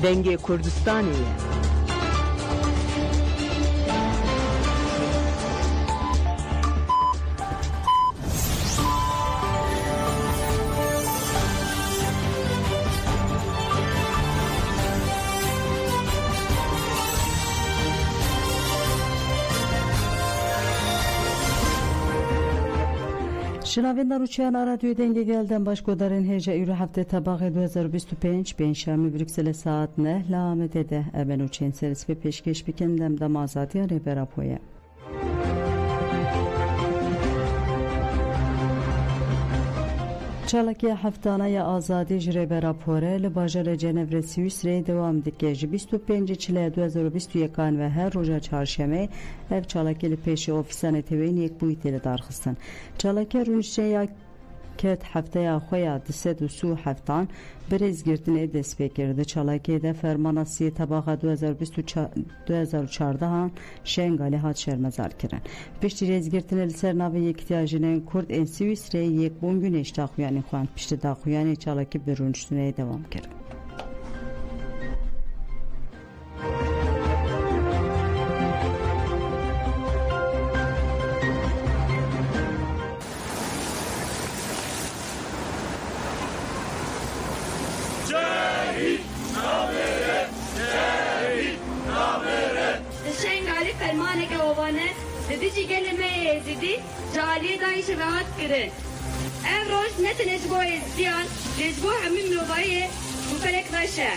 دنگ کردستانی شنوینده روچیان رادیوی دنگ گلدن باشگودارین هیجا ایرو هفته طباق 2025 پنجشنبه بروکسل ساعت 9 لامده ده ابن و چین سرس به پیشکش بکندم دم آزادی ری براپویه چالکی هفتانه آزادی جری براپوره لباجر جنور سوئیس ری دوام دیگه 25 چله 2021 و هر روز چهارشنبه ev چالکی لپیش اوفیسان توین یک بویتی لدارخستن چالکی رونشه یا کت هفته خویا دست و سو هفتان بریز گرتنه دست بکرده چالکی ده فرماناسی طباق 2014 شنگالی هات شرمزار کرن پشتی ریز گرتنه لسر ناوی یکتیاجنه کرد این سویس ری یک بونگونش داخویانی خوان پشت داخویانی چالکی برونشتونه دوام کرد فرمانه که اوانه دیدی گلمه زدی جالی دایش راحت کرد. امروز نتنش با ازدیان لجبو همین ملوبایه مفرق داشته.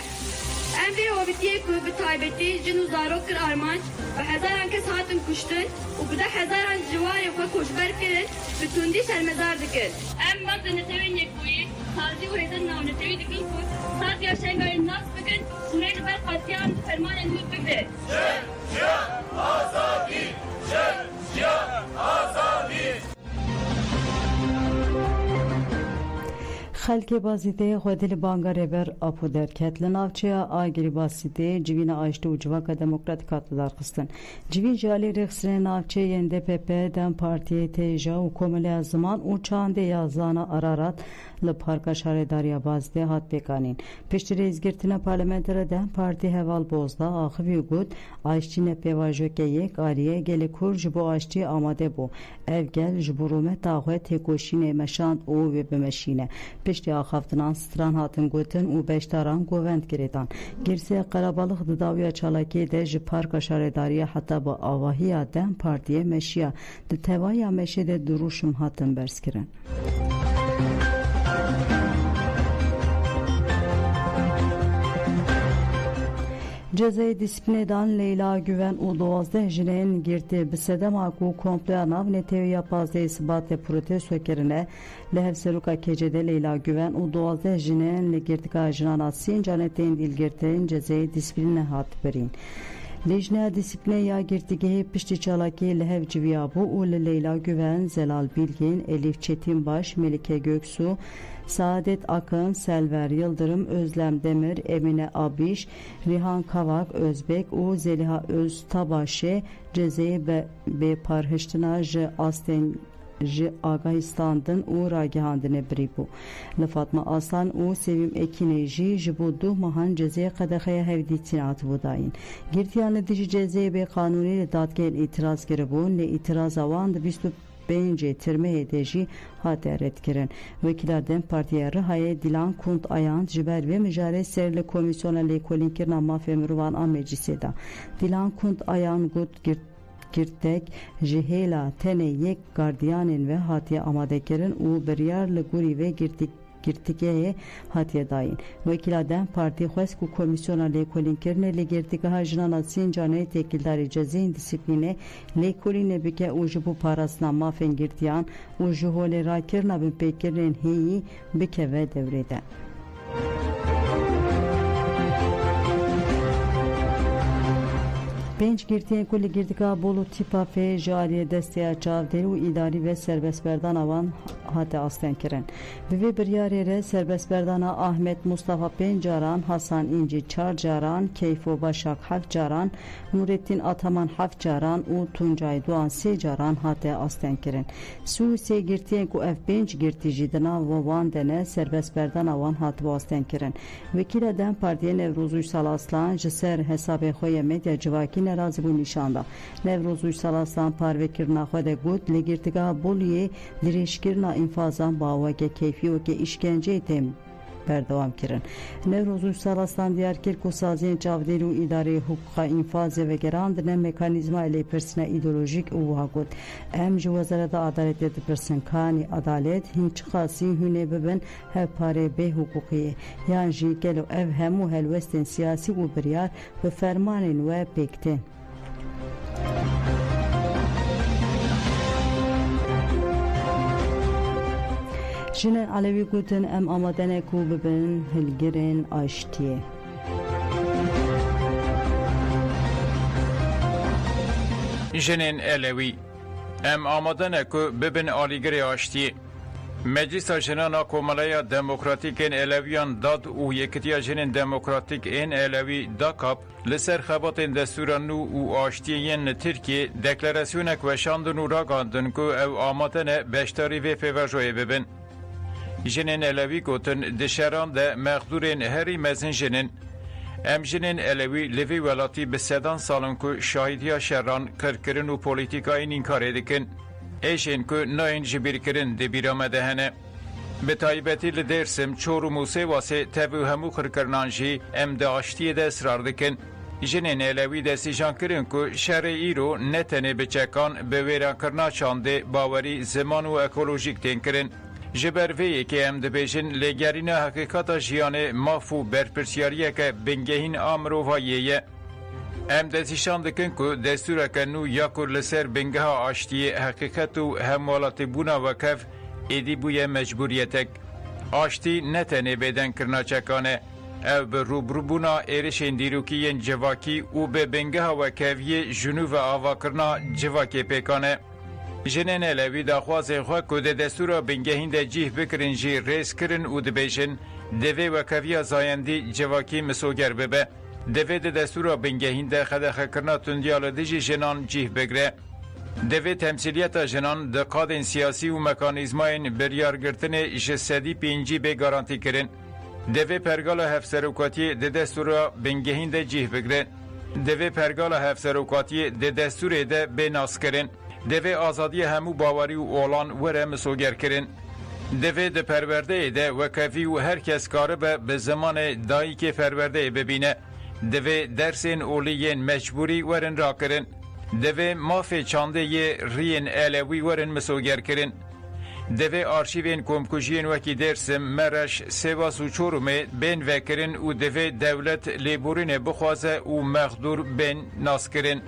امری هوبتیه که به تایبتی جنو زارو کر آرمان و هزاران کس هاتن کشتن و بده هزاران جواری و کشبر کرد به تندی شرمزار دکرد. ام مقد نتوین یک بویی تازی و هزار ناو نتوی دکل کن ساعت یا شنگای ناس بکن سنید بر قاتیان فرمان اندود بگده. آزادی آزادی خلک بازیده خودل بانگاره بر آپو درکت لناوچه آگری بازیده جوین آشته و جواک دموکراتیکات دارخستن جوین جالی رخصر ناوچه ینده پپه دم پارتی تیجا و کومل از زمان و چانده یازانا ارارات لپارکا شارداریا بازده هات بکانین پشت ریز گرتنا پارلمنتر دم پارتی هوال بوزدا آخوی گود آشتی نپیواجو که یک آریه گل کور جبو آشتی آماده بو اف گل جبرومه تاقوه تکوشین مشاند او و بمشینه پشتی آخافتنان ستران هاتن گوتن و بیشتران گووند گریدان گرسی قرابالخ دداویا چالاکی ده جپارکا شارداریه حتی با آواهی دم پارتیه مشیا ده توایا مشی ده دروشم هاتن برس کرن Cezayı disiplineden Leyla Güven u 12 jineyin girdi bisedem aku komple nav netevi yapazda isbatı protesto kerine lehevseruka kecede Leyla Güven u 12 jineyin girdi jinan asin canetin dilgirtin Cezayı disipline hat berin Lejne disipline ya girdigeyi pişti çalaki lehev civiyabu u Leyla Güven, Zelal Bilgin, Elif Çetinbaş, Melike Göksu, Saadet Akın, Selver Yıldırım, Özlem Demir, Emine Abiş, Rihan Kavak, Özbek, u Zeliha Öztabaşı, Cezeyi be parhıştına j asten ji Agahistan'dan u ragihandine bribu. Le Fatma Aslan u Sevim Ekineji jibudu mahan cezeye kadahaya hevditinat budayin. Girtiyanlı dici cezeye be kanuni le dadgel itiraz geribun le itiraz avan da 25 terme edeji hateret kiren. Vekillerden partiye Rıhaye Dilan Kunt Ayant Jiber ve Mücare Serle Komisyona le Kolinkir Namma Femruvan A Mecliseda. Dilan Kunt Ayant Gut girtek jihela tene yek gardiyanin ve hatiye amadekerin u beriyarlı guri ve girtikeye hatiye dayin. Vekiladen parti xwesku komisyona le kolinkirne le girtikaha jinana sincane tekildari cezeyin disipline le koline bike u jibu parasna mafen girtiyan u jihole rakirna bin pekirin heyi bike ve devreden. Benç girtiyen kulli girtika bolu tipa fe jariye desteya çavderi u idari ve serbest berdan avan hati aslen kirin. Ve bir yarere serbest berdana Ahmet Mustafa Pencaran, Hasan İnci Çarcaran, Keyfo Başak Hakcaran, Nurettin Ataman Hakcaran u Tuncay Doğan Secaran hati aslen kirin. Suise girtiyen ku ev benç girtici dina vavan dene serbest berdan avan hati aslen kirin. Vekile Dem Partiye Nevruz Uysal Aslan jiser hesabı khoye medya civaki نرازی بو نشانده نوروز ویسال اسلام پاروکرنا خود گود لگرتگاه بولیه دریشکرنا انفازان باوگه کیفی و که işkence تیم بردوام کرن نوروز ویسال اسلام دیار کرد که سازین چاودری و اداره حقوق انفاز و گراند نه مکانیزما الی پرسنه ایدئولوژیک او هاگود ام جو وزارت عدالت ده پرسن کانی عدالت هیچ خاصی هونه ببن هف پاره به حقوقی یان جی گلو اف همو هلوستن سیاسی و بریار به فرمان و پکتن جنن علوی گوتن ام آمادن کو ببن هلگرن آشتیه جنن علوی ام آمادن کو ببن آلیگر آشتیه مجلس جنان کومالای دموکراتیک علویان داد و یکتیا جنن دموکراتیک این علوی داکاب لسر خبات دستورانو و آشتیین ترکیه دکلاراسیونک و شاندن و راگاندن کو او آمادن بشتاری و فیوژوی ببن جنن علوی گوتن دشران ده مقدورین هری مزن جنن ام جنن علوی لوی ولاتی به سدان سالن کو شاهدیا شران کرکرن و پولیتیکاین انکار دکن ایشین کو ناین جبیر کرن ده بیرامده هنه به تایبتی لدرسم چور و موسه واسه تبو همو کرکرنانجی ام ده آشتی ده اصرار دکن جنن علوی ده سیجان کرن کو شر ایرو نتنه بچکان به ویران کرنا چانده باوری زمان و اکولوژیک تین کرن جبروی که ام دبیجن لگرین حقیقت جیان مافو برپرسیاریه که بنگهین آمروهاییه ام دستیشان دکن که دستور کنو یاکور لسر بنگه آشتی حقیقت و هموالات بونا وکف ایدی بوی مجبوریتک آشتی نتنه بدن کرنا چکانه او به روبرو بونا ایرشین دیروکیین جواکی و به بنگه وکفیه جنوب آوا کرنا جواکی پیکانه جنن علوی داخواز خواه که ده دستور بنگهین ده جیه بکرن جی ریس کرن و دبیشن دوی و کویا زایندی جواکی مسوگر ببه دوی ده دستور بنگهین ده خدخه کرنا تندیال دیجی جنان جیه بگره دوی تمثیلیت جنان ده قادن سیاسی و مکانیزماین بریارگرتن جسدی پینجی به گارانتی کرن دوی پرگال هفسروکاتی ده دستور بنگهین ده جیه بگره دوی پرگال هفسروکاتی ده دستور ده به ناس کرن دوی آزادی همو باوری و اولان وره مسوگر کرن دوی ده پرورده ده وکفی و هر کس کاره به زمان دایی که پرورده ببینه دوی درسین اولیین مجبوری ورن را کرن دوی مافی چانده ی رین علوی ورن مسوگر کرن دوی آرشیوین کمکوژین وکی درسم مرش سواس و چورومه بین وکرن و دوی دولت لیبورین بخوازه و مخدور بین ناس کرن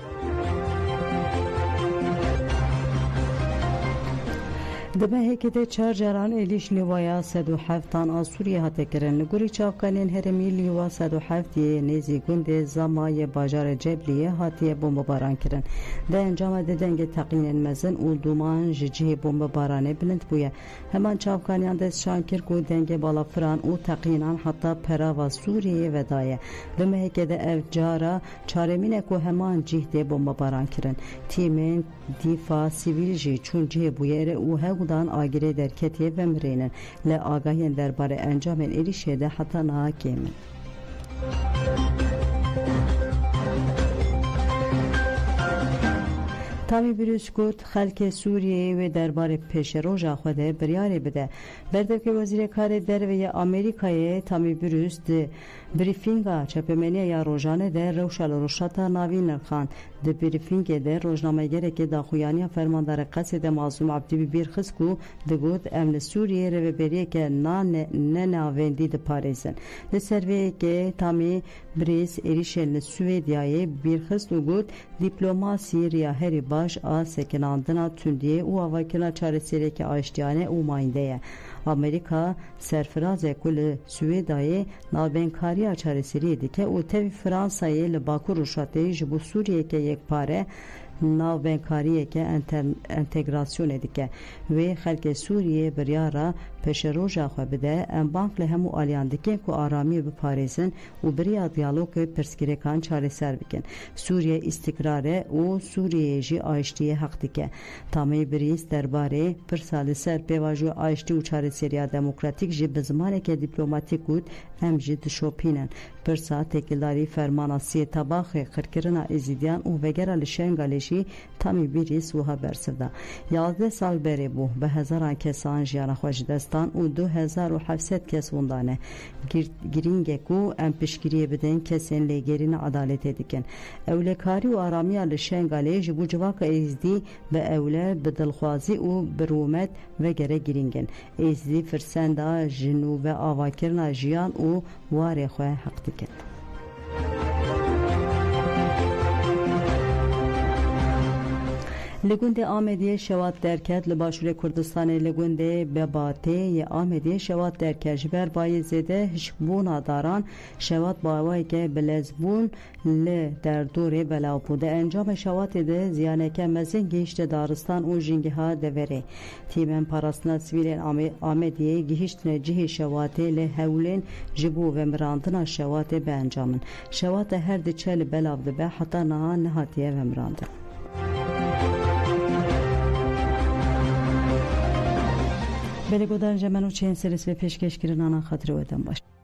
دبه هکده چهار جران ایلیش لیوایا 107 تان سوریه هاته کرن لگوری چاوکانین هرمی لیوا 107 یه نیزی گنده زمای باجار جبلیه هاتیه بومب باران کرن ده انجام ده دنگ تقینین مزن و دومان جیه بومب بارانه بلند بویه همان چاوکانیان دست شانکر کو دنگ بالا فران و تقینان حتی پراوا سوریه ودایه دمه هکده اف جارا چارمینه کو همان جیه ده بومب باران کرن تیمین دیفا سیویل جی چون جیه بویه او هگو dan agire derketiye ve mireynen le agayen derbare encamen erişede hata nahakemin. تامی بروز گفت خلک سوریه و درباره پیش روژا خوده بریاری بده برده که وزیر کار دروی آمریکای تامی بروز ده بریفینگا چپمنی یا روژانه ده روشال روشتا ناوی نرخان ده بریفینگ ده روژنامه گره که داخویانی فرماندار قصد معصوم عبدی بیرخص کو ده گفت امن سوریه رو بریه که نناویندی ده پاریزن ده سروی که تامی بریز ایریشن سویدیای بیرخص و گفت دیپلوماسی ریاهری باش آ سکناندنا تندیه و آواکنا چارسیره که آشتیانه او مایندهه Amerika serfirazê ku li Swêdayê navbênkariya çareseriyê dike û tevî Fransayê li Bakur Rûşatê ji bo Sûriyeke yekpare navbênkariyeke entegrasyonê dike. Wê xelkê Sûriyê biryara peşeroja xwe bide, em bank li hemû aliyan dikin ku aramiyê biparêzin û biriya diyalogê pirsgirêkan çareser bikin. Sûriye îstikrarê û Sûriyeyê jî aştiyê heq dike. Tamê birîz derbarê pirsa li ser pêvajoya aştî û çareseriya demokratîk jî bi zimaneke dîplomatîk got em jî dişopînin. Pirsa têkildarî fermana sê tabaxê xirkirina êzîdiyan û vegera li Şengalê jî tamî birîz wiha bersiv da. 11 sal berê bû bi hezaran kesan jiyana xwe ji destan û 2700 kes wendane. Girîngek û em piştgiriyê bidin kesên lêgerîna adaletê dikin. Ewlekarî û aramiya li Şengalê ji bo civaka êzidî bi ewle, bi dilxwazî û bi rûmet vegere girîngin. Êzidî firsenda ji nû ve avakirina jiyan û warê xwe heq dikin. Li gundê Amediyê şewat derket li Başûrê Kurdistanê li gundê Bebatê yê Amediyê şewat derket ji ber bayê zêde hişkbûna daran şewat bawayeke bilezbûn li derdorê belav bû. Di encamê şewatê de ziyaneke mezin gihîşte daristan û jîngeha deverê. Tîmên parastina sivîlên Amediyê gihîştine cihê şewatê li hewlên ji bo vemirandina şewatê beencamin. Şewata her diçe li belav dibe heta niha nehatiye vemirandin. Belê godan jemen û çên serîs ve pêşkêşkirin ana xatirê we dem baş.